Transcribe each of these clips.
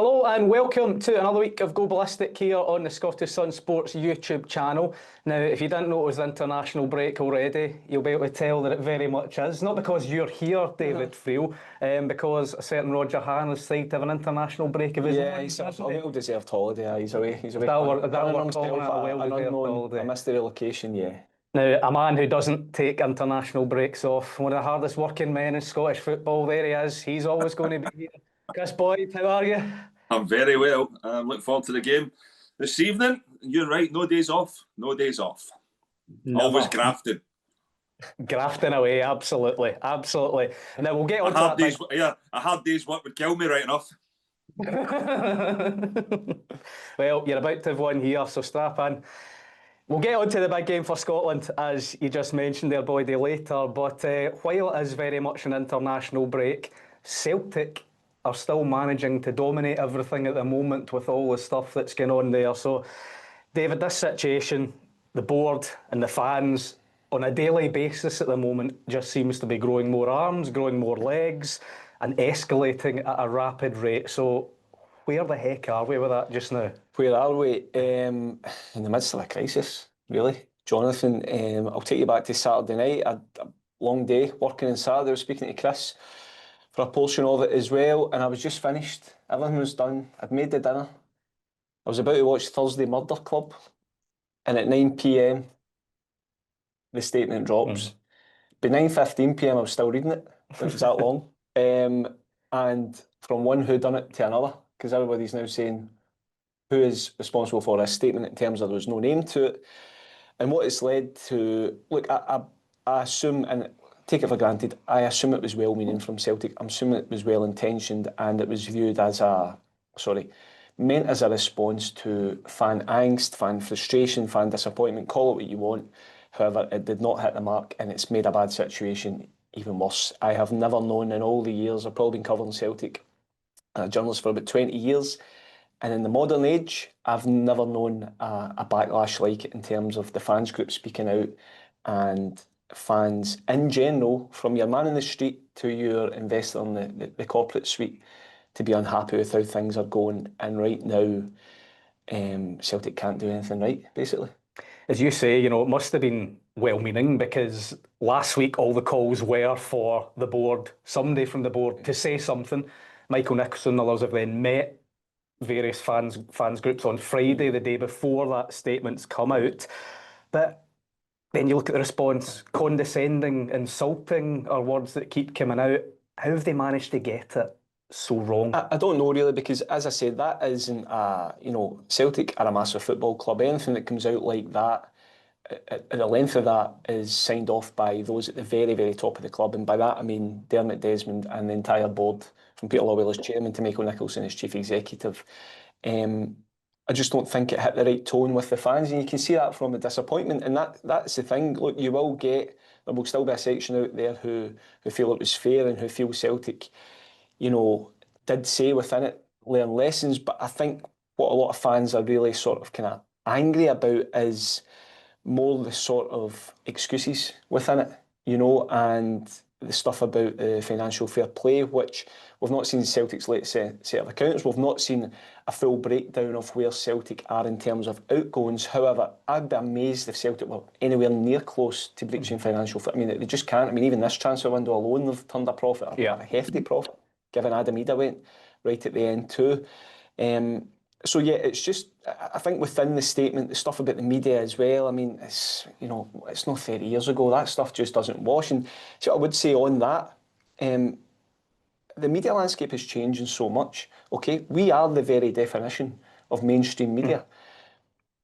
Hello and welcome to another week of Go Ballistic here on the Scottish SunSport's YouTube channel. Now, if you didn't know it was the international break already, you'll be able to tell that it very much is. Not because you're here, David Friel, because a certain Roger Han has decided to have an international break of his own. Yeah, he's a well-deserved holiday. He's away. Is that what we're calling it, a well-deserved holiday? I missed the relocation, yeah. Now, a man who doesn't take international breaks off, one of the hardest working men in Scottish football, there he is. He's always going to be here. Kris Boyd, how are you? I'm very well. I'm looking forward to the game this evening. You're right, no days off. No days off. Never. Always grafting. Grafting away, absolutely. Absolutely. Now, we'll get on to that. A hard day's work would kill me right enough. Well, you're about to have one here, so strap in. We'll get on to the big game for Scotland, as you just mentioned there, Boydie, later. But while it is very much an international break, Celtic are still managing to dominate everything at the moment with all the stuff that's going on there. So, David, this situation, the board and the fans, on a daily basis at the moment, just seems to be growing more arms, growing more legs, and escalating at a rapid rate. So, where the heck are we with that just now? Where are we? In the midst of a crisis, really. Jonathon, I'll take you back to Saturday night. A long day working on Saturday. I was speaking to Kris for a portion of it as well, and I was just finished. Everything was done. I'd made the dinner. I was about to watch Thursday Murder Club, and at 9 p.m, the statement drops. By 9:15 p.m, I was still reading it. It was that long. And from one whodunit to another, because everybody's now saying who is responsible for this statement in terms of there was no name to it. And what it's led to, look, I assume, and take it for granted, I assume it was well-meaning from Celtic. I'm assuming it was well-intentioned and it was viewed as meant as a response to fan angst, fan frustration, fan disappointment, call it what you want. However, it did not hit the mark and it's made a bad situation even worse. I have never known in all the years, I've probably been covering Celtic as a journalist for about 20 years, and in the modern age, I've never known a backlash like it in terms of the fans group speaking out and fans in general, from your man in the street to your investor in the corporate suite, to be unhappy with how things are going. And right now, Celtic can't do anything right, basically. As you say, you know, it must have been well-meaning, because last week all the calls were for the board, somebody from the board, to say something. Michael Nicholson and others have then met various fans groups on Friday, the day before that statement's come out. But then you look at the response, condescending, insulting are words that keep coming out. How have they managed to get it so wrong? I don't know really, because as I said, that isn't Celtic are a massive football club. Anything that comes out like that, the length of that is signed off by those at the very, very top of the club. And by that I mean Dermot Desmond and the entire board, from Peter Lawwell as chairman to Michael Nicholson as chief executive. I just don't think it hit the right tone with the fans, and you can see that from the disappointment. And that's the thing. Look, there will still be a section out there who feel it was fair and who feel Celtic, did say within it, learn lessons. But I think what a lot of fans are really sort of kind of angry about is more the sort of excuses within it, and the stuff about the financial fair play, which we've not seen Celtic's latest set of accounts. We've not seen a full breakdown of where Celtic are in terms of outgoings. However, I'd be amazed if Celtic were anywhere near close to breaching financial fair. I mean, they just can't. I mean, even this transfer window alone, they've turned a profit, a hefty profit, given Maeda went right at the end too. So yeah, it's just, I think within the statement, the stuff about the media as well, I mean, it's not 30 years ago. That stuff just doesn't wash. And so I would say on that, the media landscape is changing so much. Okay, we are the very definition of mainstream media.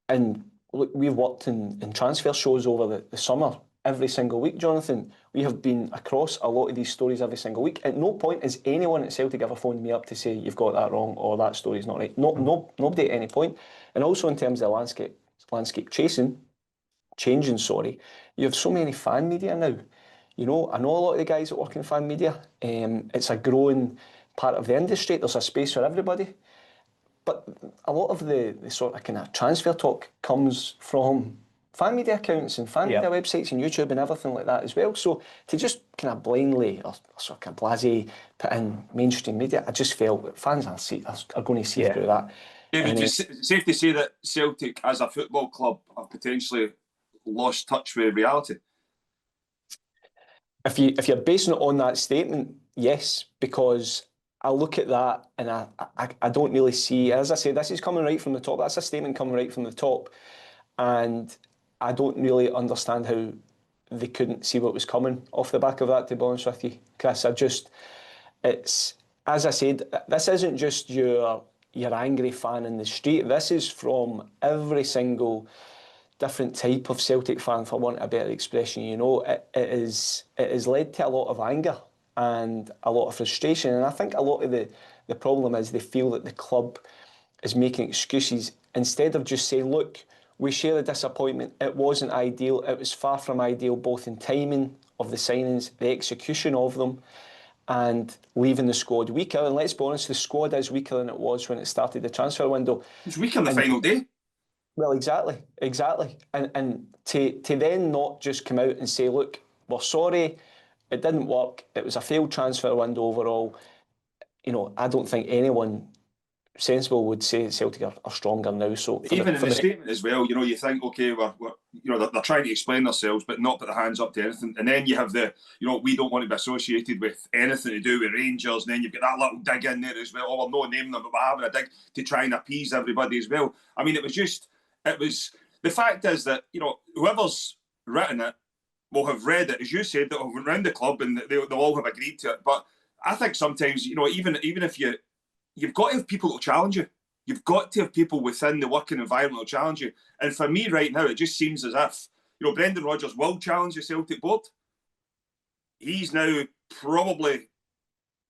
And look, we've worked in transfer shows over the summer every single week, Jonathon. We have been across a lot of these stories every single week. At no point has anyone at Celtic ever phoned me up to say, you've got that wrong, or that story's not right. Nobody at any point. And also in terms of the landscape changing, you have so many fan media now. I know a lot of the guys that work in fan media. It's a growing part of the industry. There's a space for everybody. But a lot of the sort of kind of transfer talk comes from fan media accounts and fan media websites and YouTube and everything like that as well. So to just kind of blindly or sort of blasé put in mainstream media, I just felt that fans are going to see through that. David, it's safe to say that Celtic as a football club have potentially lost touch with reality. If you're basing it on that statement, yes, because I look at that and I don't really see, as I say, this is coming right from the top. That's a statement coming right from the top. And I don't really understand how they couldn't see what was coming off the back of that, to be honest with you, Kris. It's, as I said, this isn't just your angry fan in the street. This is from every single different type of Celtic fan, for want of a better expression. You know, it has led to a lot of anger and a lot of frustration. And I think a lot of the problem is they feel that the club is making excuses instead of just saying, look, we share the disappointment. It wasn't ideal. It was far from ideal, both in timing of the signings, the execution of them, and leaving the squad weaker. And let's be honest, the squad is weaker than it was when it started the transfer window. It was weaker on the final day. Well, exactly. And to then not just come out and say, look, we're sorry, it didn't work, it was a failed transfer window overall. You know, I don't think anyone sensible would say Celtic are stronger now. So even in the statement as well, you know, you think, okay, we're you know, they're trying to explain themselves, but not put their hands up to anything. And then you have the, you know, we don't want to be associated with anything to do with Rangers. And then you've got that little dig in there as well. Oh, we're not naming them, but we're having a dig to try and appease everybody as well. I mean, the fact is that, you know, whoever's written it will have read it, as you said, that have went round the club and they'll all have agreed to it. But I think sometimes, you know, even if you've got to have people that will challenge you. You've got to have people within the working environment that will challenge you. And for me right now, it just seems as if, you know, Brendan Rodgers will challenge the Celtic board. He's now probably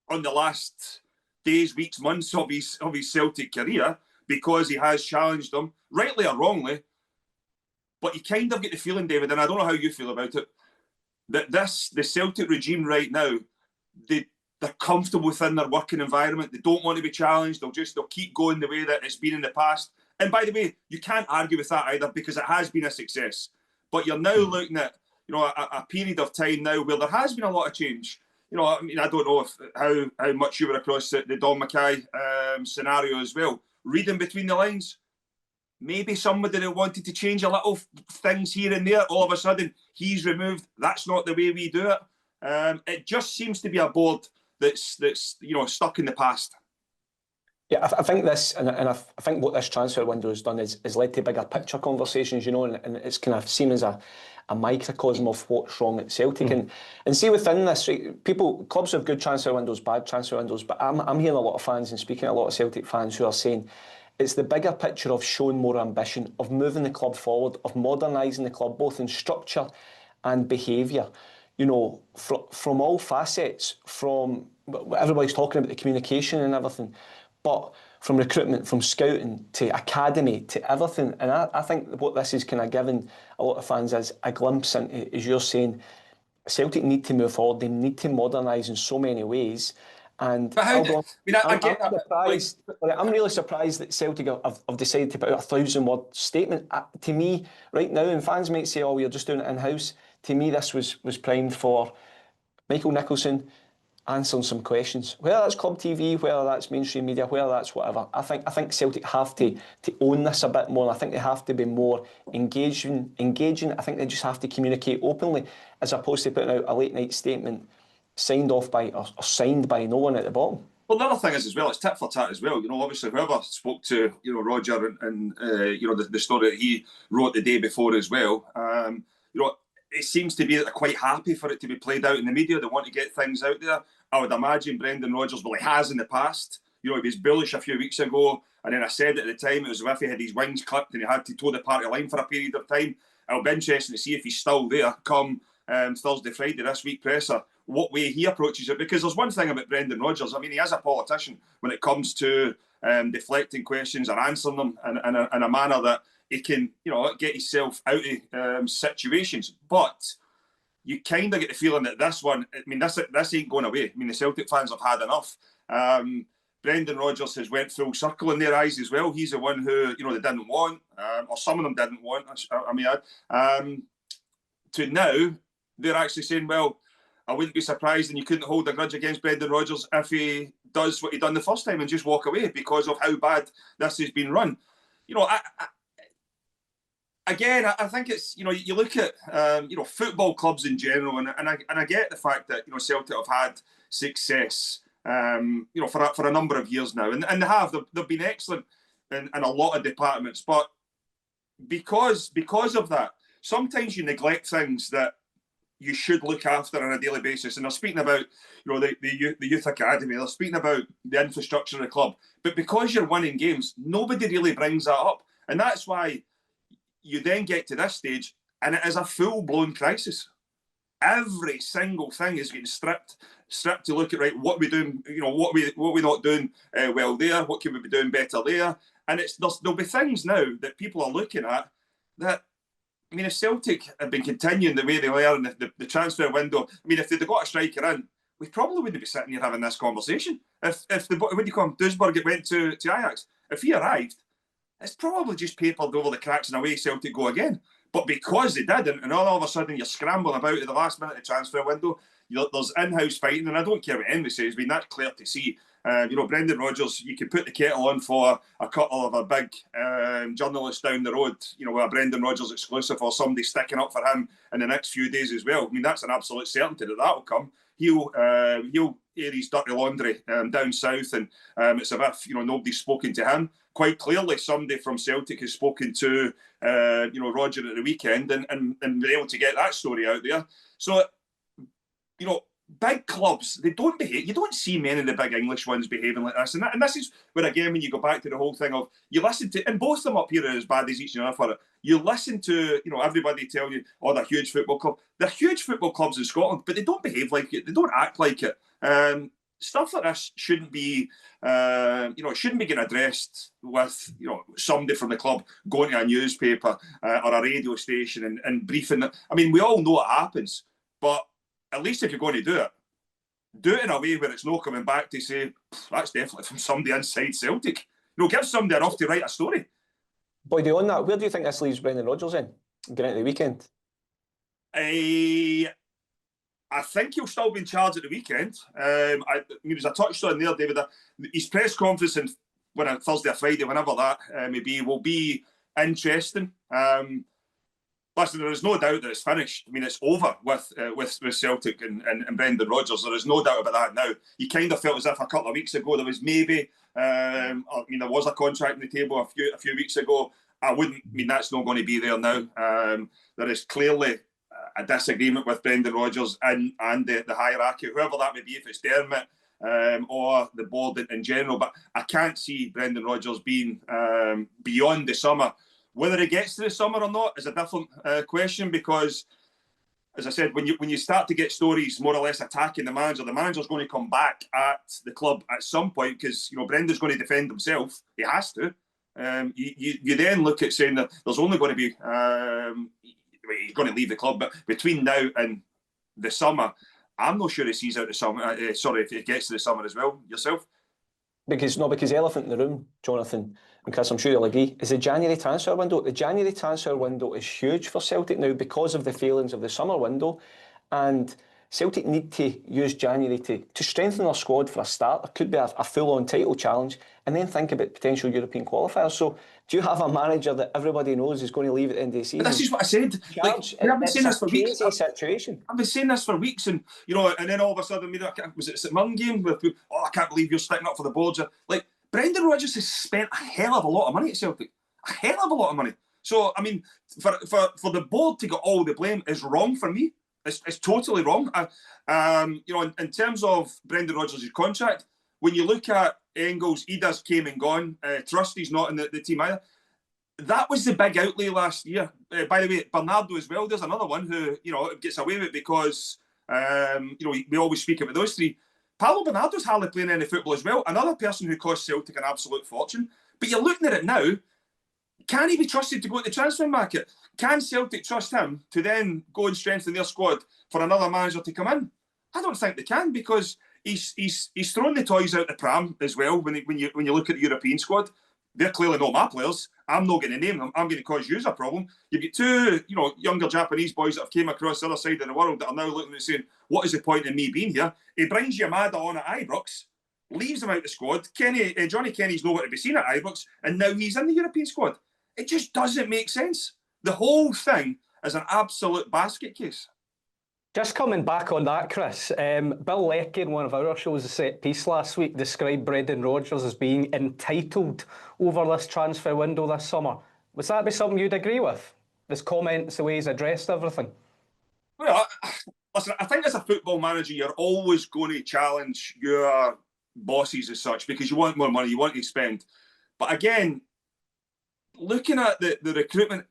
on the last days, weeks, months of his Celtic career because he has challenged them, rightly or wrongly. But you kind of get the feeling, David, and I don't know how you feel about it, that the Celtic regime right now, they're comfortable within their working environment. They don't want to be challenged. They'll keep going the way that it's been in the past. And by the way, you can't argue with that either because it has been a success. But you're now looking at, you know, a period of time now where there has been a lot of change. You know, I mean, I don't know how much you were across the Don Mackay scenario as well. Reading between the lines, maybe somebody that wanted to change a little things here and there, all of a sudden he's removed. That's not the way we do it. It just seems to be a board that's you know, stuck in the past. Yeah, I think this, and I think what this transfer window has done is led to bigger picture conversations, you know, and it's kind of seen as a microcosm of what's wrong at Celtic. And see within this, right, clubs have good transfer windows, bad transfer windows, but I'm hearing a lot of fans and speaking to a lot of Celtic fans who are saying it's the bigger picture of showing more ambition, of moving the club forward, of modernising the club, both in structure and behaviour. You know, from all facets, from everybody's talking about the communication and everything, but from recruitment, from scouting to academy to everything. And I think what this is kind of giving a lot of fans is a glimpse into, as you're saying, Celtic need to move forward. They need to modernise in so many ways. And but how, I get that. Surprised, I'm really surprised that Celtic have decided to put out a 1,000-word statement. To me, right now, and fans might say, oh, you're just doing it in-house. To me, this was primed for Michael Nicholson answering some questions. Whether that's club TV, whether that's mainstream media, whether that's whatever. I think Celtic have to own this a bit more. I think they have to be more engaging. I think they just have to communicate openly, as opposed to putting out a late-night statement signed off by or signed by no one at the bottom. Well, the other thing is as well, it's tit for tat as well. You know, obviously, whoever spoke to, you know, Roger and you know, the story that he wrote the day before as well, you know, it seems to be that they're quite happy for it to be played out in the media. They want to get things out there. I would imagine Brendan Rodgers, well, he has in the past. You know, he was bullish a few weeks ago, and then I said at the time it was as if he had his wings clipped and he had to toe the party line for a period of time. It'll be interesting to see if he's still there come Thursday, Friday this week presser, what way he approaches it. Because there's one thing about Brendan Rodgers. I mean, he is a politician when it comes to deflecting questions or answering them in a manner that he can, you know, get himself out of situations. But you kind of get the feeling that this one, I mean, this ain't going away. I mean, the Celtic fans have had enough. Brendan Rodgers has went full circle in their eyes as well. He's the one who, they didn't want, or some of them didn't want, to now, they're actually saying, well, I wouldn't be surprised and you couldn't hold a grudge against Brendan Rodgers if he does what he done the first time and just walk away because of how bad this has been run. I think it's, you look at, football clubs in general, and I get the fact that, Celtic have had success, for a number of years now, and they have. They've been excellent in a lot of departments, but because of that, sometimes you neglect things that you should look after on a daily basis. And they're speaking about, the youth academy. They're speaking about the infrastructure of the club. But because you're winning games, nobody really brings that up, and that's why you then get to this stage, and it is a full-blown crisis. Every single thing is getting stripped to look at, right, what are we doing, what are we not doing well there, what can we be doing better there, and there'll be things now that people are looking at that, if Celtic had been continuing the way they were in the transfer window, if they'd got a striker in, we probably wouldn't be sitting here having this conversation. If Duisburg went to Ajax, if he arrived, it's probably just papered over the cracks and away Celtic go again. But because they didn't, and all of a sudden you're scrambling about at the last minute of the transfer window, there's in-house fighting, and I don't care what anybody says. That's clear to see. Brendan Rodgers, you can put the kettle on for a couple of a big journalists down the road, with a Brendan Rodgers exclusive or somebody sticking up for him in the next few days as well. That's an absolute certainty that will come. He'll air his dirty laundry down south, and it's as if nobody's spoken to him. Quite clearly, somebody from Celtic has spoken to Roger at the weekend and been able to get that story out there. So, big clubs, they don't behave. You don't see many of the big English ones behaving like this. And this is where, again, when you go back to the whole thing of, you listen to, and both of them up here are as bad as each other for it. You listen to, everybody tell you, oh, they're huge football club. They're huge football clubs in Scotland, but they don't behave like it. They don't act like it. Stuff like this shouldn't be, it shouldn't be getting addressed with, somebody from the club going to a newspaper or a radio station and briefing them. We all know it happens, but at least if you're going to do it in a way where it's not coming back to say, that's definitely from somebody inside Celtic. Give somebody enough to write a story. Boyd, on that, where do you think this leaves Brendan Rodgers in, going into the weekend? I think he'll still be in charge at the weekend. As I touched on there, David, his press conference on Thursday or Friday, whenever that may be, will be interesting. Listen, there is no doubt that it's finished. It's over with Celtic and Brendan Rodgers. There is no doubt about that now. You kind of felt as if a couple of weeks ago there was maybe, there was a contract on the table a few weeks ago. That's not going to be there now. There is clearly a disagreement with Brendan Rodgers and the hierarchy, whoever that may be, if it's Dermot or the board in general. But I can't see Brendan Rodgers being beyond the summer. Whether it gets to the summer or not is a different question, because, as I said, when you start to get stories more or less attacking the manager's going to come back at the club at some point, because Brendan's going to defend himself. He has to. You then look at saying that there's only going to be he's going to leave the club, but between now and the summer, I'm not sure he sees out the summer. If it gets to the summer as well. Yourself? Because the elephant in the room, Jonathon, and Kris, I'm sure you'll agree, is the January transfer window. The January transfer window is huge for Celtic now because of the failings of the summer window, and Celtic need to use January to strengthen their squad for a start. There could be a full-on title challenge, and then think about potential European qualifiers. So, do you have a manager that everybody knows is going to leave at the end of the season? But this is what I said. I've been saying this for weeks. Situation. I've been saying this for weeks, and and then all of a sudden, was it St Mirren game? I can't believe you're sticking up for the boards. Brendan Rodgers has spent a hell of a lot of money at Celtic. A hell of a lot of money. So, for the board to get all the blame is wrong for me. It's totally wrong. In terms of Brendan Rodgers' contract, when you look at Engels, Ida's came and gone. Trusty's not in the team either. That was the big outlay last year. By the way, Bernardo as well. There's another one who gets away with it because we always speak about those three. Paulo Bernardo's hardly playing any football as well. Another person who cost Celtic an absolute fortune. But you're looking at it now. Can he be trusted to go to the transfer market? Can Celtic trust him to then go and strengthen their squad for another manager to come in? I don't think they can, because he's thrown the toys out the pram as well. When you look at the European squad, they're clearly not my players. I'm not going to name them. I'm going to cause you a problem. You've got two, younger Japanese boys that have came across the other side of the world that are now looking and saying, what is the point in me being here? He brings you Maeda on at Ibrox, leaves him out the squad. Johnny Kenny's nowhere to be seen at Ibrox, and now he's in the European squad. It just doesn't make sense. The whole thing is an absolute basket case. Just coming back on that, Kris, Bill Leckie in one of our shows, The Set Piece, last week, described Brendan Rodgers as being entitled over this transfer window this summer. Would that be something you'd agree with? His comments, the way he's addressed everything? Well, listen, I think as a football manager, you're always going to challenge your bosses as such because you want more money, you want to spend. But again, looking at the recruitment,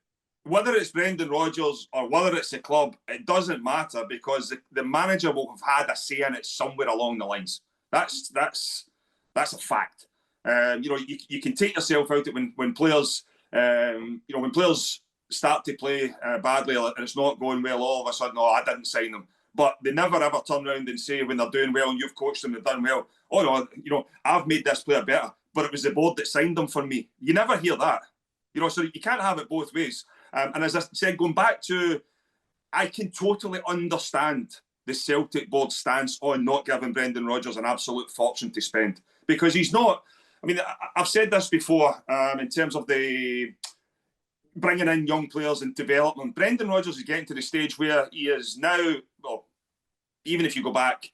whether it's Brendan Rodgers or whether it's the club, it doesn't matter because the manager will have had a say in it somewhere along the lines. That's a fact. You can take yourself out when players, when players start to play badly and it's not going well. All of a sudden, oh, I didn't sign them. But they never ever turn around and say when they're doing well and you've coached them, they've done well. Oh no, I've made this player better, but it was the board that signed them for me. You never hear that. So you can't have it both ways. And as I said, going back to, I can totally understand the Celtic board stance on not giving Brendan Rodgers an absolute fortune to spend because he's not. I mean, I've said this before in terms of the bringing in young players and development. Brendan Rodgers is getting to the stage where he is now. Well, even if you go back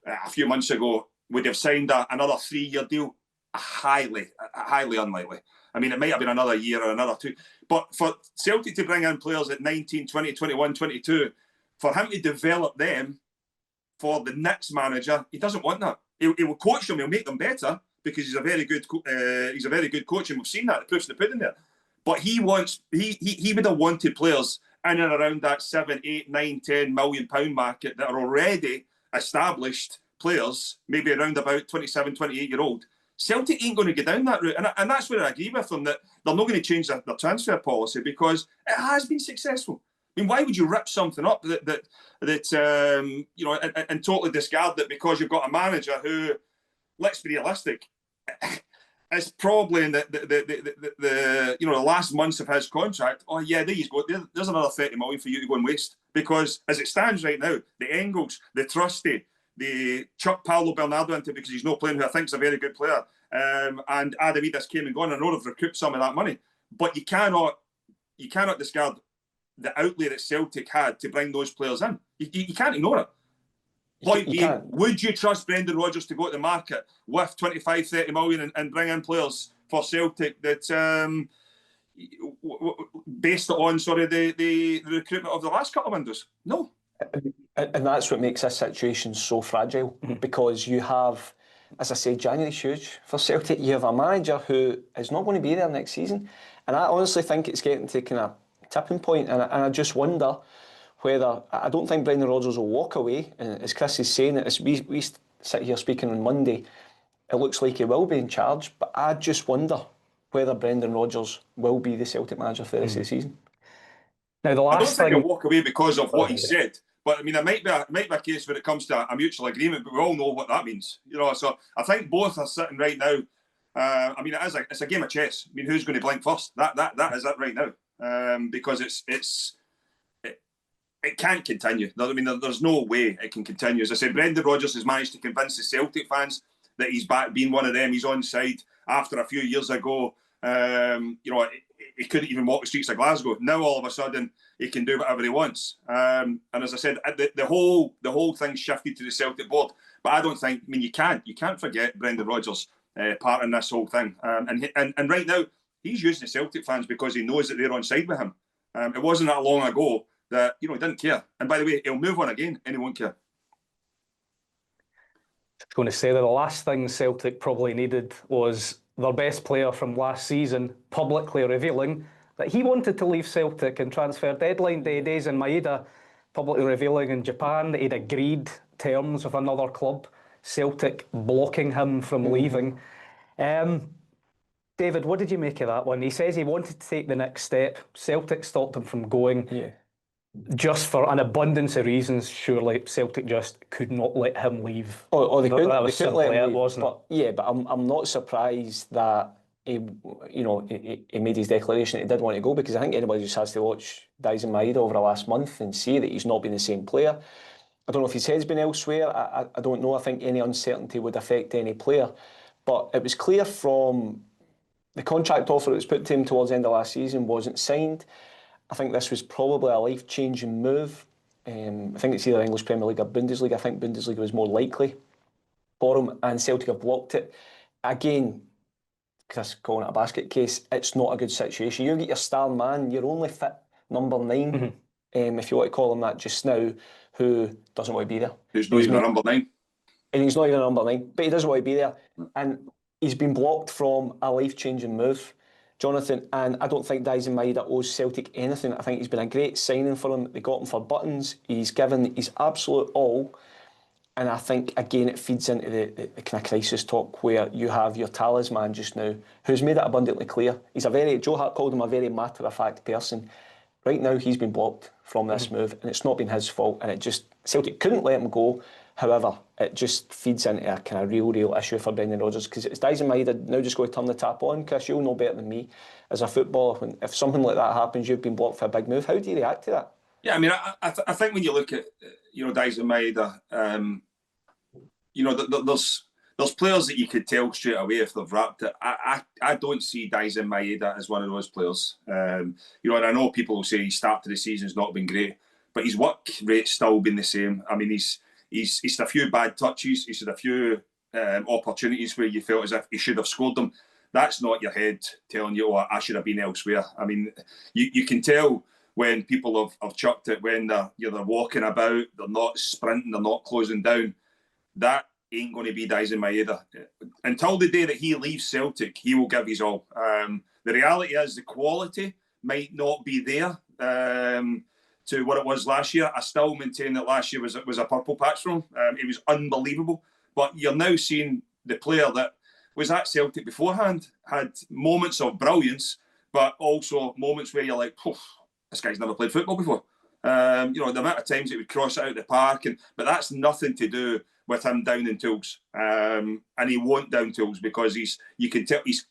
a few months ago, would have signed another 3-year deal. Highly unlikely. I mean, it might have been another year or another two. But for Celtic to bring in players at 19, 20, 21, 22, for him to develop them for the next manager, he doesn't want that. He will coach them, he'll make them better because he's a very good coach, and we've seen that. The proof's in the pudding there. But he would have wanted players in and around that 7, 8, 9, 10 million pound market that are already established players, maybe around about 27, 28-year-old. Celtic ain't going to go down that route. And that's where I agree with them, that they're not going to change their transfer policy because it has been successful. I mean, why would you rip something up that and totally discard it because you've got a manager who, let's be realistic, is probably in the last months of his contract. Oh yeah, there you go. There's another 30 million for you to go and waste. Because as it stands right now, the Engels, the Trusty, the Chuck Paolo Bernardo into because he's not playing, who I think is a very good player, and Adavidas came and gone. I know they've recouped some of that money, but you cannot discard the outlay that Celtic had to bring those players in. You can't ignore it. Point being, would you trust Brendan Rodgers to go to the market with 25, 30 million and bring in players for Celtic that based on the recruitment of the last couple of windows? No. And that's what makes this situation so fragile because you have, as I say, January's huge for Celtic. You have a manager who is not going to be there next season. And I honestly think it's getting to kind of tipping point. And I just wonder whether, I don't think Brendan Rodgers will walk away. And as Kris is saying, as we sit here speaking on Monday, it looks like he will be in charge. But I just wonder whether Brendan Rodgers will be the Celtic manager for the rest of the season. Now, the last I don't think he'll walk away because of what he said. But I mean, it might be a case when it comes to a mutual agreement, but we all know what that means. So I think both are sitting right now. I mean, it's a game of chess. I mean, who's going to blink first? That is it right now. Because it can't continue. I mean, there's no way it can continue. As I said, Brendan Rodgers has managed to convince the Celtic fans that he's back being one of them. He's on side after a few years ago. He couldn't even walk the streets of Glasgow. Now all of a sudden he can do whatever he wants. And as I said, the whole thing shifted to the Celtic board. But I don't think. I mean, you can't forget Brendan Rodgers part in this whole thing. And right now he's using the Celtic fans because he knows that they're on side with him. It wasn't that long ago that he didn't care. And by the way, he'll move on again and he won't care. I was going to say that the last thing Celtic probably needed was their best player from last season publicly revealing that he wanted to leave Celtic in transfer deadline days, and Maeda publicly revealing in Japan that he'd agreed terms with another club, Celtic blocking him from leaving. David, what did you make of that one? He says he wanted to take the next step. Celtic stopped him from going. Yeah. Just for an abundance of reasons, surely Celtic just could not let him leave. They That couldn't. was They couldn't let simply him it, leave. wasn't it? But yeah, but I'm not surprised that he made his declaration that he did want to go, because I think anybody just has to watch Dyson Maeda over the last month and see that he's not been the same player. I don't know if his head's been elsewhere. I don't know. I think any uncertainty would affect any player. But it was clear from the contract offer that was put to him towards the end of last season wasn't signed. I think this was probably a life-changing move. I think it's either English Premier League or Bundesliga. I think Bundesliga was more likely for him, and Celtic have blocked it. Again, Chris calling it a basket case, it's not a good situation. You get your star man, your only fit number 9, if you want to call him that just now, who doesn't want to be there. Who's not even a number 9. And he's not even a number 9, but he doesn't want to be there. And he's been blocked from a life-changing move, Jonathon, and I don't think Dyson Maeda owes Celtic anything. I think he's been a great signing for them. They got him for buttons. He's given his absolute all. And I think, again, it feeds into the kind of crisis talk where you have your talisman just now, who's made it abundantly clear. Joe Hart called him a very matter-of-fact person. Right now, he's been blocked from this move, and it's not been his fault. And Celtic couldn't let him go. However, it just feeds into a kind of real issue for Brendan Rodgers, because it's Dyson Maeda now just going to turn the tap on. Chris, you'll know better than me as a footballer. If something like that happens, you've been blocked for a big move. How do you react to that? Yeah, I mean, I think when you look at Dyson Maeda, there's players that you could tell straight away if they've wrapped it. I don't see Dyson Maeda as one of those players. And I know people will say his start to the season's not been great, but his work rate's still been the same. I mean, he's had a few bad touches. He's had a few opportunities where you felt as if he should have scored them. That's not your head telling you, I should have been elsewhere. I mean, you can tell when people have chucked it, when they're walking about, they're not sprinting, they're not closing down. That ain't going to be Dyson Maeda. Until the day that he leaves Celtic, he will give his all. The reality is the quality might not be there to what it was last year. I still maintain that last year was a purple patch for him. It was unbelievable. But you're now seeing the player that was at Celtic beforehand had moments of brilliance, but also moments where you're like, this guy's never played football before. The amount of times it would cross it out the park, but that's nothing to do with him down in tools. And he won't down tools, because you can tell he's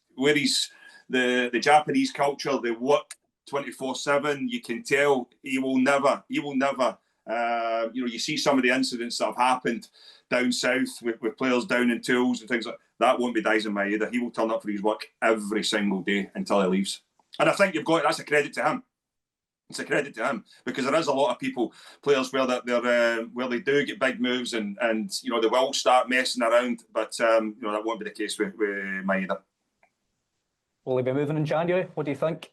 the Japanese culture, they work 24/7. You can tell he will never. You see some of the incidents that have happened down south with players down in tools and things like that. Won't be Dyson Maeda. He will turn up for his work every single day until he leaves. And I think that's a credit to him. It's a credit to him, because there is a lot of players where they do get big moves and they will start messing around, but that won't be the case with Maeda. Will he be moving in January? What do you think?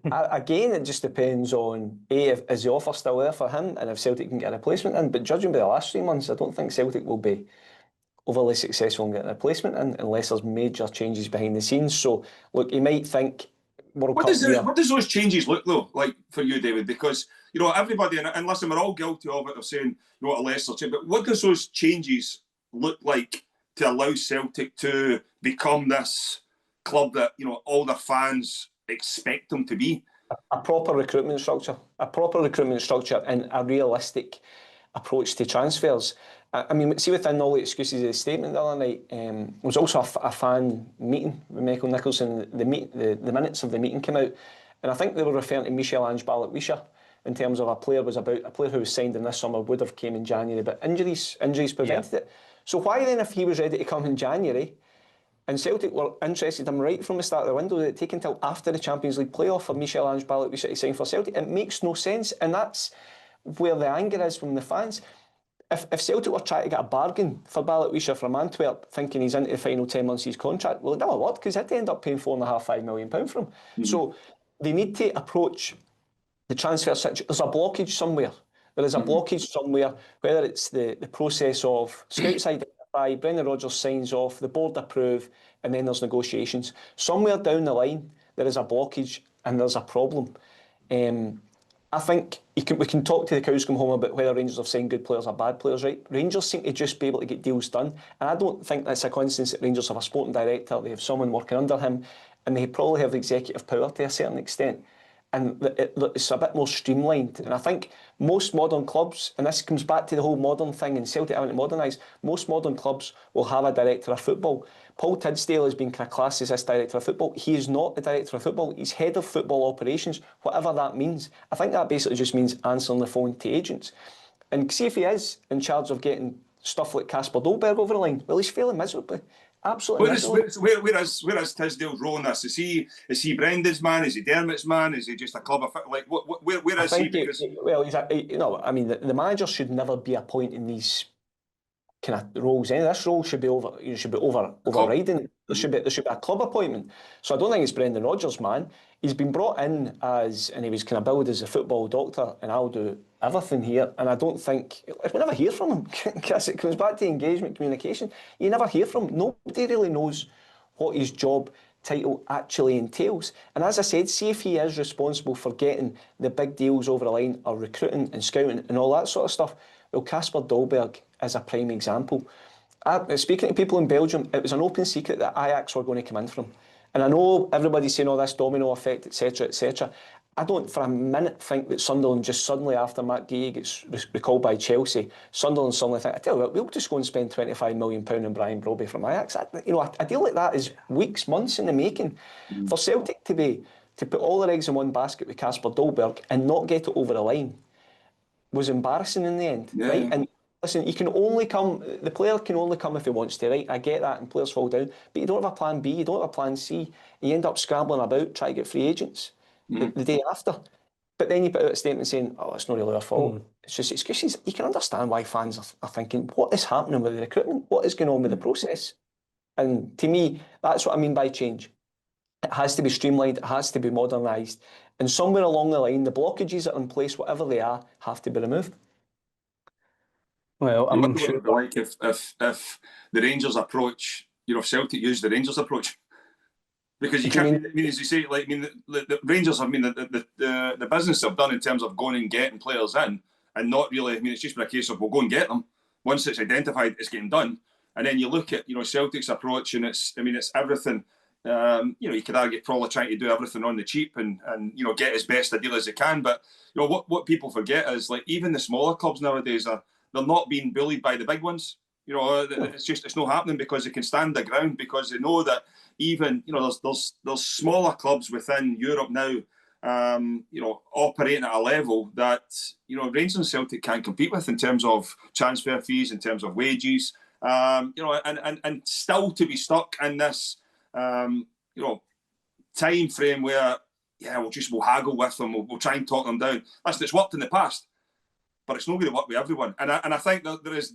Again, it just depends on is the offer still there for him, and if Celtic can get a replacement in. But judging by the last 3 months, I don't think Celtic will be overly successful in getting a replacement in unless there's major changes behind the scenes. So look, he might think World Cup year. What does those changes look though like for you, David? Because everybody, and listen, we're all guilty of it, of saying a lesser change, but what does those changes look like to allow Celtic to become this club that all their fans expect them to be? A proper recruitment structure, and a realistic approach to transfers. I mean, see, within all the excuses of the statement the other night, was also a fan meeting with Michael Nicholson. The minutes of the meeting came out, and I think they were referring to Michel-Ange Ballistic in terms of a player who was signed in this summer would have came in January, but injuries prevented it. So why then, if he was ready to come in January, and Celtic were interested in him right from the start of the window, did it take until after the Champions League playoff for Michel-Ange Ballistic to sign for Celtic? It makes no sense, and that's where the anger is from the fans. If Celtic were trying to get a bargain for Ballistic from Antwerp, thinking he's into the final 10 months of his contract, well, it never worked, because they had to end up paying £4.5–5 million for him. Mm-hmm. So they need to approach the transfer situation. There's a blockage somewhere. There is a blockage somewhere, whether it's the process of scouts identify, Brendan Rodgers signs off, the board approve, and then there's negotiations. Somewhere down the line, there is a blockage and there's a problem. I think we can talk to the cows come home about whether Rangers have signed good players or bad players, right? Rangers seem to just be able to get deals done, and I don't think that's a coincidence that Rangers have a sporting director, they have someone working under him, and they probably have executive power to a certain extent. and it's a bit more streamlined. And I think most modern clubs, and this comes back to the whole modern thing, and Celtic having to modernise, most modern clubs will have a director of football. Paul Tidsdale has been kind of classed as this director of football. He is not the director of football. He's head of football operations, whatever that means. I think that basically just means answering the phone to agents. And see if he is in charge of getting stuff like Kasper Dolberg over the line. Well, he's failing miserably. Absolutely miserably. Where is Tisdale's role in this? Is he Brendan's man? Is he Dermot's man? Is he just a club of like where is he? Because the manager should never be appointing these kind of roles. This role should be overriding. There should be a club appointment. So I don't think it's Brendan Rodgers' man. He's been brought in and he was kind of billed as a football doctor, and I'll do everything here. And I don't think we never hear from him. Because it comes back to engagement, communication. You never hear from him. Nobody really knows what his job title actually entails. And as I said, see if he is responsible for getting the big deals over the line, or recruiting and scouting and all that sort of stuff. Well, Kasper Dolberg is a prime example. Speaking to people in Belgium, it was an open secret that Ajax were going to come in from. And I know everybody's saying all this domino effect, etc., etc. I don't for a minute think that Sunderland just suddenly, after Matt Gay gets recalled by Chelsea, Sunderland suddenly think, I tell you what, we'll just go and spend £25 million on Brian Brobby from Ajax. A deal like that is weeks, months in the making. For Celtic to put all their eggs in one basket with Kasper Dolberg and not get it over the line was embarrassing in the end, right? And listen, the player can only come if he wants to, right? I get that, and players fall down, but you don't have a plan B, you don't have a plan C. You end up scrambling about, trying to get free agents the day after. But then you put out a statement saying, oh, it's not really our fault. It's just excuses. You can understand why fans are thinking, what is happening with the recruitment? What is going on with the process? And to me, that's what I mean by change. It has to be streamlined, it has to be modernised. And somewhere along the line, the blockages that are in place, whatever they are, have to be removed. Well, I mean, what it would be like if the Rangers approach, if Celtic used the Rangers approach, because you can't. As you say, the Rangers have the business they've done in terms of going and getting players in, and not really. It's just been a case of we'll go and get them. Once it's identified, it's getting done, and then you look at Celtic's approach, and it's everything. You could argue probably trying to do everything on the cheap and get as best a deal as they can. But what people forget is even the smaller clubs nowadays they're not being bullied by the big ones. It's not happening because they can stand their ground, because they know that even there's smaller clubs within Europe now operating at a level that Rangers and Celtic can't compete with in terms of transfer fees, in terms of wages, and still to be stuck in this time frame where we'll haggle with them, we'll try and talk them down. Listen, it's worked in the past, but it's not going to work with everyone. And I think that there is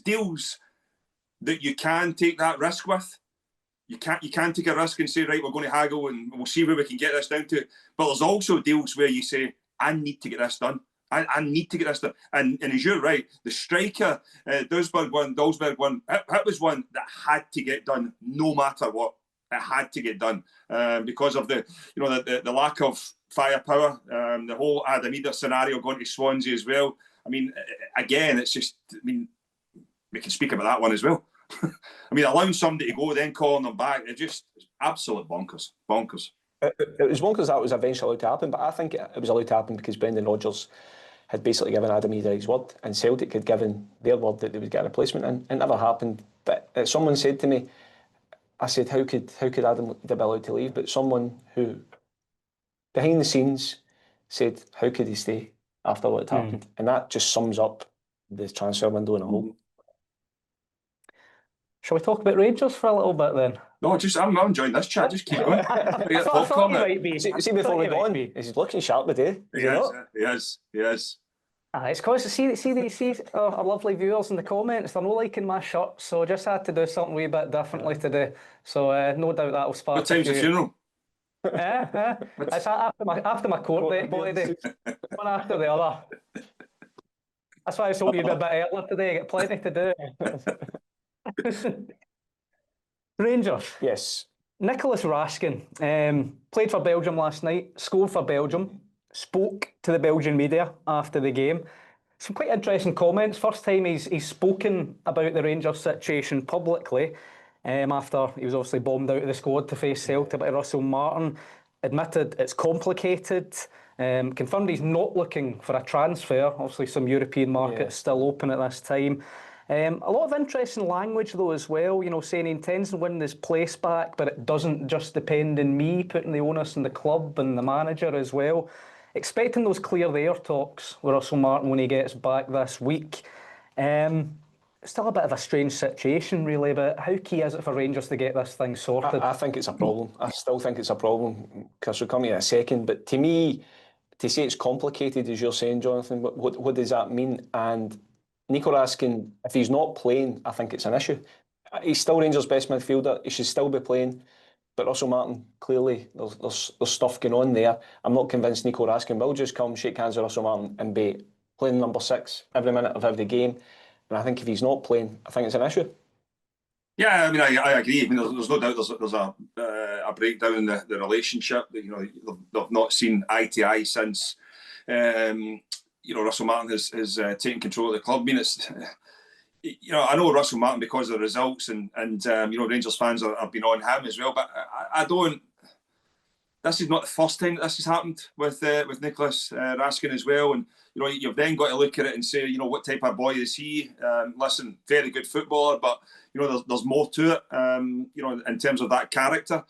deals that you can take that risk with. You can take a risk and say, right, we're going to haggle and we'll see where we can get this down to. But there's also deals where you say, I need to get this done. I need to get this done. And as you're right, the striker, Dalsberg one, that was one that had to get done no matter what. It had to get done because of the lack of firepower, the whole Adamida scenario going to Swansea as well. Again, it's just, we can speak about that one as well. Allowing somebody to go, then calling them back, it's just absolute bonkers. It was bonkers that was eventually allowed to happen, but I think it was allowed to happen because Brendan Rodgers had basically given Adamida his word, and Celtic had given their word that they would get a replacement, and it never happened. But someone said to me, I said, how could Adam be allowed to leave? But someone who, behind the scenes, said, how could he stay after what had happened? And that just sums up the transfer window in a whole. Shall we talk about Rangers for a little bit then? No, I'm not enjoying this chat. Just keep going. I thought you might be. See before we go on, he's looking sharp today. He is. It's because see our lovely viewers in the comments, they're not liking my shirt, so I just had to do something a wee bit differently today. So no doubt that'll spark. What time's the funeral? It's after my court date, boy. One after the other. That's why I was hoping you'd be a bit earlier today. Get plenty to do. Rangers. Yes. Nicolas Raskin played for Belgium last night, scored for Belgium, spoke to the Belgian media after the game. Some quite interesting comments. First time he's spoken about the Rangers situation publicly after he was obviously bombed out of the squad to face Celtic by Russell Martin. admitted it's complicated. Confirmed he's not looking for a transfer. Obviously, some European markets still open at this time. A lot of interesting language, though, as well. You know, saying he intends to win his place back, but it doesn't just depend on me, putting the onus on the club and the manager as well. Expecting those clear the air talks with Russell Martin when he gets back this week. Still a bit of a strange situation, really, but how key is it for Rangers to get this thing sorted? I think it's a problem. I still think it's a problem. Kris will come here in a second, but to me, to say it's complicated, as you're saying, Jonathon, what does that mean? And Nicolas Raskin, if he's not playing, I think it's an issue. He's still Rangers' best midfielder. He should still be playing. But Russell Martin, clearly, there's stuff going on there. I'm not convinced Nico Raskin will just come, shake hands with Russell Martin and be playing number 6 every minute of every game. And I think if he's not playing, I think it's an issue. Yeah, I mean, I agree. I mean, there's no doubt there's a breakdown in the relationship. You know, they've not seen eye to eye since you know, Russell Martin has taken control of the club. I mean, it's, you know, I know Russell Martin because of the results, and you know, Rangers fans have been on him as well. But I don't. This is not the first time that this has happened with Nicolas Raskin as well. And you know, you've then got to look at it and say, you know, what type of boy is he? Listen, very good footballer, but you know, there's more to it. You know, in terms of that character.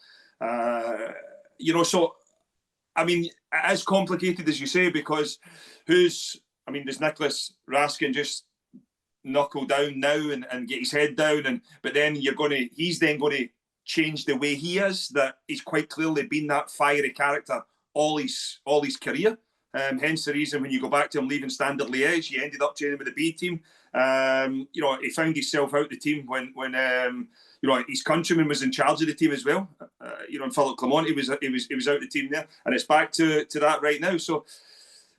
You know, so I mean, it is complicated, as you say, because does Nicolas Raskin just knuckle down now and get his head down, but then he's then going to change the way he is, that he's quite clearly been that fiery character all his career. Hence the reason when you go back to him leaving Standard Liège, he ended up training with the B team. You know, he found himself out the team when you know, his countryman was in charge of the team as well. You know, and Philip Clement, he was out the team there, and it's back to that right now. So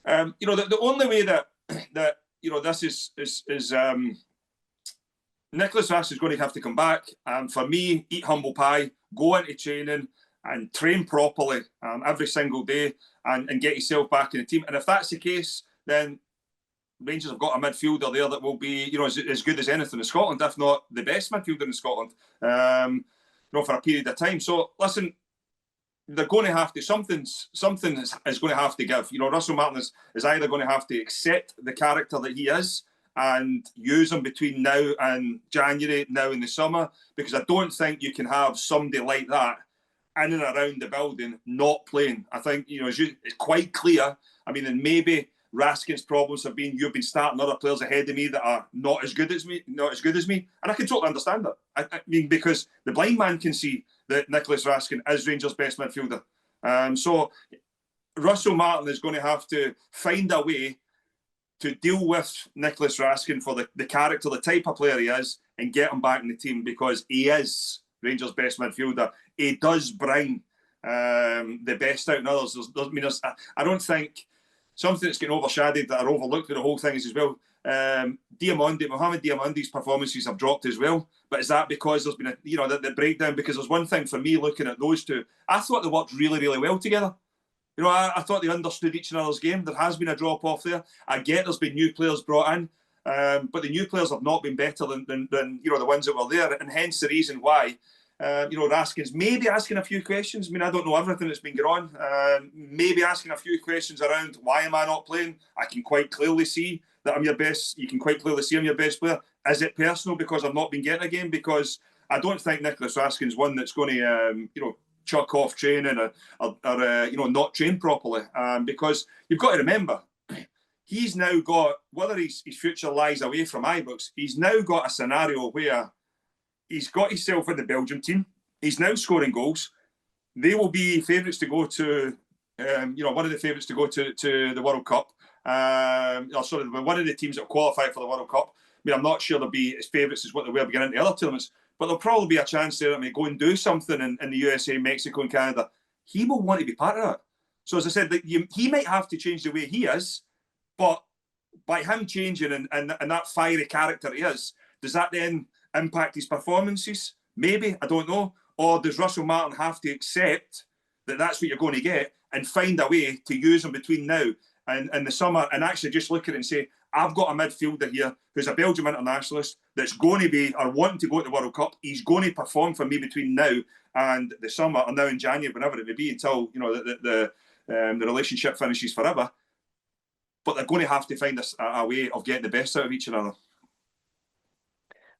you know, the only way that you know, this is Nicolas Raskin is going to have to come back. For me, eat humble pie, go into training and train properly every single day, and get yourself back in the team. And if that's the case, then Rangers have got a midfielder there that will be, you know, as good as anything in Scotland, if not the best midfielder in Scotland, you know, for a period of time. So listen, they're going to have to, something is going to have to give. You know, Russell Martin is either going to have to accept the character that he is and use him between now and January, now in the summer, because I don't think you can have somebody like that in and around the building not playing. I think, you know, it's quite clear. I mean, and maybe Raskin's problems have been you've been starting other players ahead of me that are not as good as me, and I can totally understand that. I mean, because the blind man can see that Nicolas Raskin is Rangers' best midfielder. So Russell Martin is going to have to find a way to deal with Nicolas Raskin for the character, the type of player he is, and get him back in the team, because he is Rangers' best midfielder. He does bring the best out in others. I don't think something that's getting overshadowed that are overlooked with the whole thing is as well. Mohamed Diamandi's performances have dropped as well. But is that because there's been the breakdown? Because there's one thing for me looking at those two. I thought they worked really, really well together. You know, I thought they understood each other's game. There has been a drop off there. I get there's been new players brought in, but the new players have not been better than you know, the ones that were there, and hence the reason why. You know, Raskin's maybe asking a few questions. I mean, I don't know everything that's been going on. Maybe asking a few questions around why am I not playing? I can quite clearly see that I'm your best. You can quite clearly see I'm your best player. Is it personal because I've not been getting a game? Because I don't think Nicolas Raskin's one that's going to, you know, chuck off training or you know, not train properly. Because you've got to remember, he's now got, whether his future lies away from Ibrox, he's now got a scenario where he's got himself in the Belgian team. He's now scoring goals. They will be favourites to go to, you know, one of the favourites to go to the World Cup. Sorry, one of the teams that qualify for the World Cup. I mean, I'm not sure they'll be as favourites as what they were beginning the other tournaments, but there'll probably be a chance there that may go and do something in the USA, Mexico, and Canada. He will want to be part of that. So, as I said, he might have to change the way he is, but by him changing and that fiery character he is, does that then impact his performances? Maybe, I don't know. Or does Russell Martin have to accept that that's what you're going to get and find a way to use him between now in the summer and actually just look at it and say, I've got a midfielder here who's a Belgian internationalist that's going to be, or wanting to go to the World Cup. He's going to perform for me between now and the summer, or now in January, whenever it may be, until the relationship finishes forever. But they're going to have to find a way of getting the best out of each other.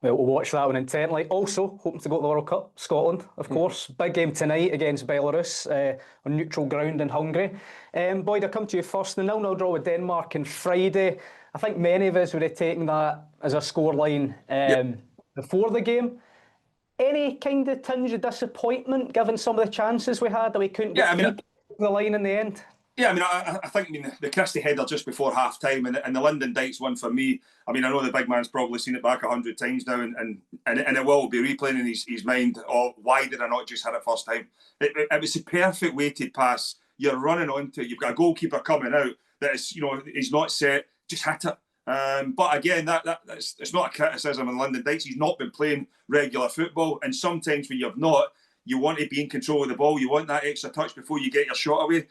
Well, we'll watch that one intently. Also, hoping to go to the World Cup, Scotland, of course. Big game tonight against Belarus on neutral ground in Hungary. Boyd, I'll come to you first. The 0-0 draw with Denmark on Friday. I think many of us would have taken that as a scoreline before the game. Any kind of tinge of disappointment given some of the chances we had that we couldn't get the line in the end? Yeah, I think the Christie header just before half time and the Lyndon Dykes one for me. I know the big man's probably seen it back 100 times now and it will be replaying in his mind, why did I not just hit it first time? It was a perfect weighted pass. You're running onto it. You've got a goalkeeper coming out that is, he's not set. Just hit it. But again, it's not a criticism on Lyndon Dykes. He's not been playing regular football, and sometimes when you've not, you want to be in control of the ball. You want that extra touch before you get your shot away.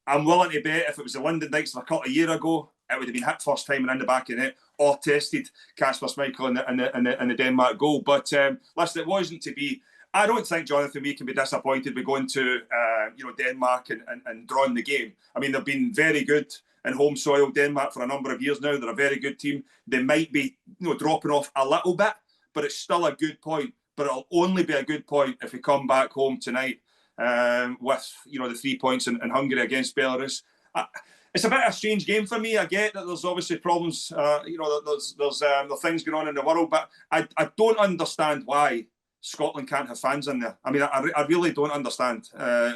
I'm willing to bet if it was the Lyndon Dykes of a couple of years ago, it would have been hit first time and in the back of it, or tested Kasper Schmeichel in the Denmark goal. But listen, it wasn't to be. I don't think, Jonathon, we can be disappointed with going to Denmark and drawing the game. They've been very good in home soil, Denmark, for a number of years now. They're a very good team. They might be dropping off a little bit, but it's still a good point. But it'll only be a good point if we come back home tonight with the 3 points in Hungary against Belarus. It's a bit of a strange game for me. I get that there's obviously problems. There's things going on in the world, but I don't understand why Scotland can't have fans in there. I really don't understand.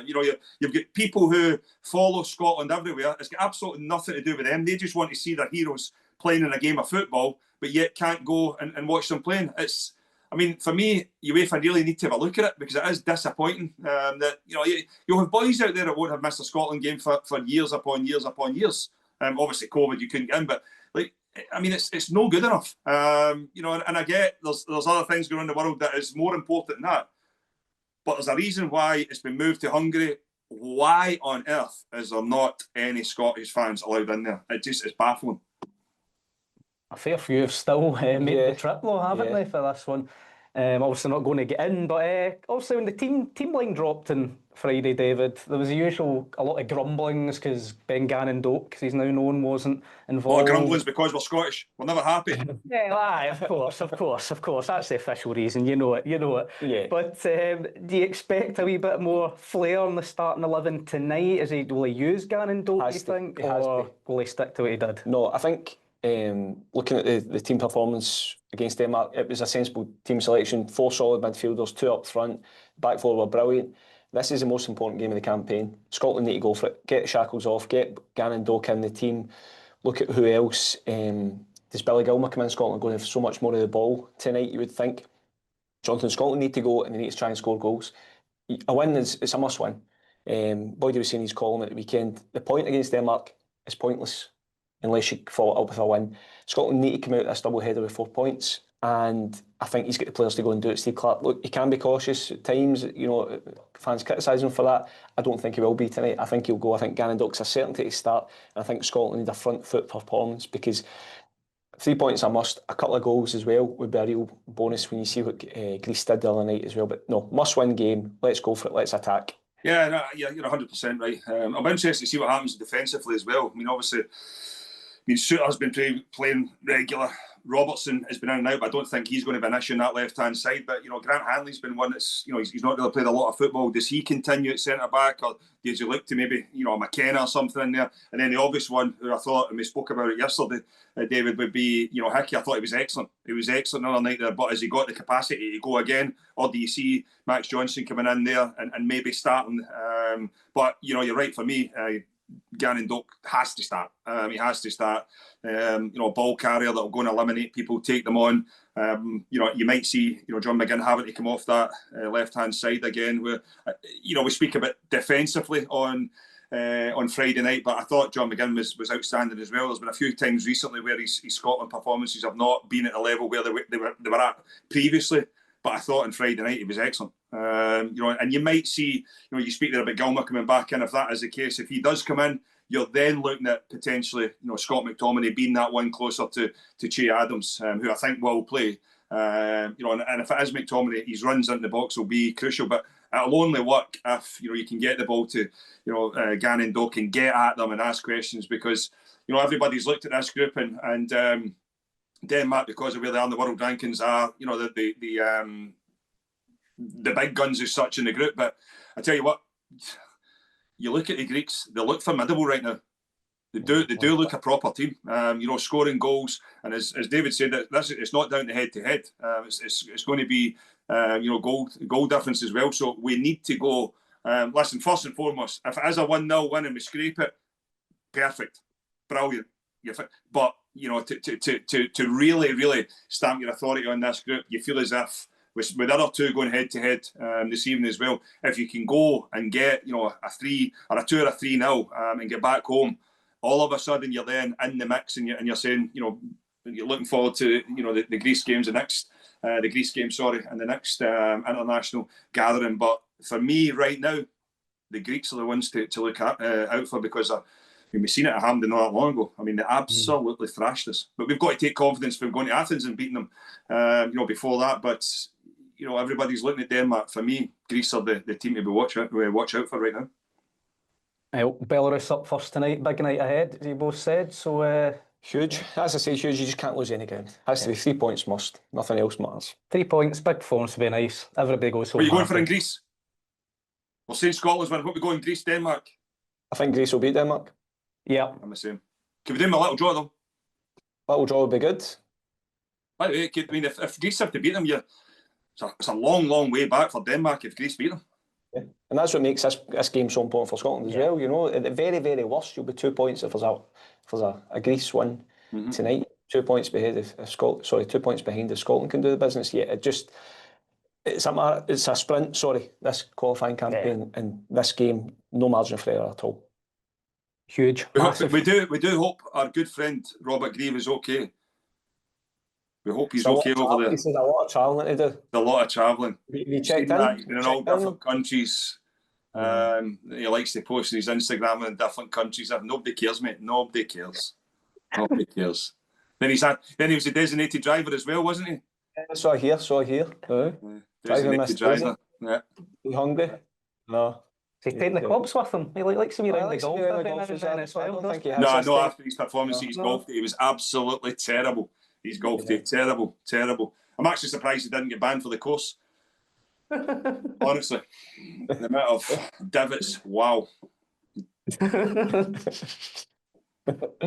You've got people who follow Scotland everywhere. It's got absolutely nothing to do with them. They just want to see their heroes playing in a game of football, but yet can't go and watch them playing. For me, UEFA really need to have a look at it, because it is disappointing that you'll have boys out there that won't have missed a Scotland game for years upon years upon years. Obviously, COVID, you couldn't get in, but it's no good enough. And I get there's other things going on in the world that is more important than that. But there's a reason why it's been moved to Hungary. Why on earth is there not any Scottish fans allowed in there? It's baffling. A fair few have still made the trip, though, haven't they, for this one? Obviously not going to get in, but obviously when the team line dropped on Friday, David, there was a lot of grumblings because Ben Gannon-Doak, because he's now known, wasn't involved. A lot of grumblings because we're Scottish. We're never happy. Of course. That's the official reason. You know it. Yeah. But do you expect a wee bit more flair on the starting 11 tonight? Will he use Gannon-Doak, do you think? Or will he stick to what he did? No, I think looking at the team performance against Denmark, it was a sensible team selection. 4 solid midfielders, 2 up front, back 4 were brilliant. This is the most important game of the campaign. Scotland need to go for it. Get the shackles off, get Gannon-Doak in the team. Look at who else. Does Billy Gilmour come in? Scotland going to have so much more of the ball tonight, you would think. Jonathon, Scotland need to go and they need to try and score goals. A win it's a must win. Boyd was saying his column at the weekend. The point against Denmark is pointless unless you follow it up with a win. Scotland need to come out of this double header with 4 points, and I think he's got the players to go and do it. Steve Clarke, look, he can be cautious at times, fans criticise him for that. I don't think he will be tonight. I think he'll go. I think Gannon-Doak's a certainty to start, and I think Scotland need a front foot performance, because 3 points a must. A couple of goals as well would be a real bonus when you see what Greece did the other night as well. But no, must win game. Let's go for it. Let's attack. Yeah, you're 100% right. I'm interested to see what happens defensively as well. Obviously, Souttar's been playing regular. Robertson has been in and out, but I don't think he's going to be an issue on that left-hand side. But, Grant Hanley's been one that's, he's not really played a lot of football. Does he continue at centre-back, or does you look to maybe, McKenna or something in there? And then the obvious one, who I thought, and we spoke about it yesterday, David, would be, Hickey. I thought he was excellent. He was excellent the other night there, but has he got the capacity to go again? Or do you see Max Johnson coming in there and maybe starting? But, you're right, for me, Gannon-Doak has to start. He has to start. A ball carrier that will go and eliminate people, take them on. You might see, John McGinn having to come off that left-hand side again. Where, we speak about defensively on Friday night, but I thought John McGinn was outstanding as well. There's been a few times recently where his Scotland performances have not been at the level where they were at previously. But I thought on Friday night he was excellent. And you might see, you speak there about Gilmour coming back in. If that is the case, if he does come in, you're then looking at potentially, Scott McTominay being that one closer to Che Adams, who I think will play. And if it is McTominay, his runs into the box will be crucial. But it'll only work if you can get the ball to Gannon Doak and get at them and ask questions, because everybody's looked at this group and Denmark, because of where they are in the world rankings, are the big guns as such in the group. But I tell you what, you look at the Greeks; they look formidable right now. They do look a proper team. Scoring goals, and as David said, it's not down to head to head. It's going to be goal difference as well. So we need to go. Listen, first and foremost, if it is a 1-0 win and we scrape it, perfect, brilliant. But to really stamp your authority on this group, you feel as if with the other two going head to head this evening as well, if you can go and get a 3 or a 2 or a 3-0 and get back home, all of a sudden you're then in the mix and you're saying you're looking forward to the Greece games, the next and the next international gathering. But for me right now, the Greeks are the ones to look out for, because we've seen it at Hampden not that long ago. I mean, they absolutely thrashed us. But we've got to take confidence from going to Athens and beating them, before that. But everybody's looking at Denmark. For me, Greece are the team to watch out for right now. Belarus up first tonight, big night ahead, as you both said. So huge. As I say, huge. You just can't lose any ground. Has to be 3 points must. Nothing else matters. 3 points, big performance to be nice. Everybody goes home. What are you going for in Greece? We're saying Scotland's win. What we go in Greece, Denmark? I think Greece will beat Denmark. Yeah. I'm the same. Can we do them a little draw though? Little draw would be good. By the way, I mean, if Greece have to beat them, it's a long way back for Denmark if Greece beat them. Yeah. And that's what makes this game so important for Scotland as well. At the very, very worst, you'll be 2 points if there's a Greece win tonight. 2 points behind if Scotland. Sorry, 2 points behind if Scotland can do the business. Yeah, it's a sprint. Sorry, this qualifying campaign and this game, no margin for error at all. Huge. We do hope our good friend Robert Grieve is okay. We hope he's okay over there. He said a lot of travelling to do. A lot of travelling. He checked in. He's been in all different countries. He likes to post his Instagram in different countries. Nobody cares, mate. Nobody cares. Nobody cares. Then he was a designated driver as well, wasn't he? Saw here. Designated driver. Yeah. You hungry? No. He's taking the clubs with him. He likes to be around the golf. No, after his performance, his golf day was absolutely terrible. His golf day, terrible. I'm actually surprised he didn't get banned for the course. Honestly, the amount of divots, wow. It's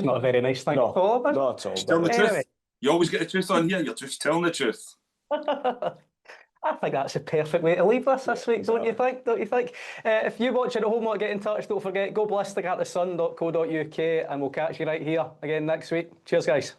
not a very nice thing. No, not at all. Telling the truth. You always get the truth on here. You're just telling the truth. I think that's a perfect way to leave this week, don't you think? If you watch it at home, want to get in touch, don't forget, go ballistic@thesun.co.uk, and we'll catch you right here again next week. Cheers, guys.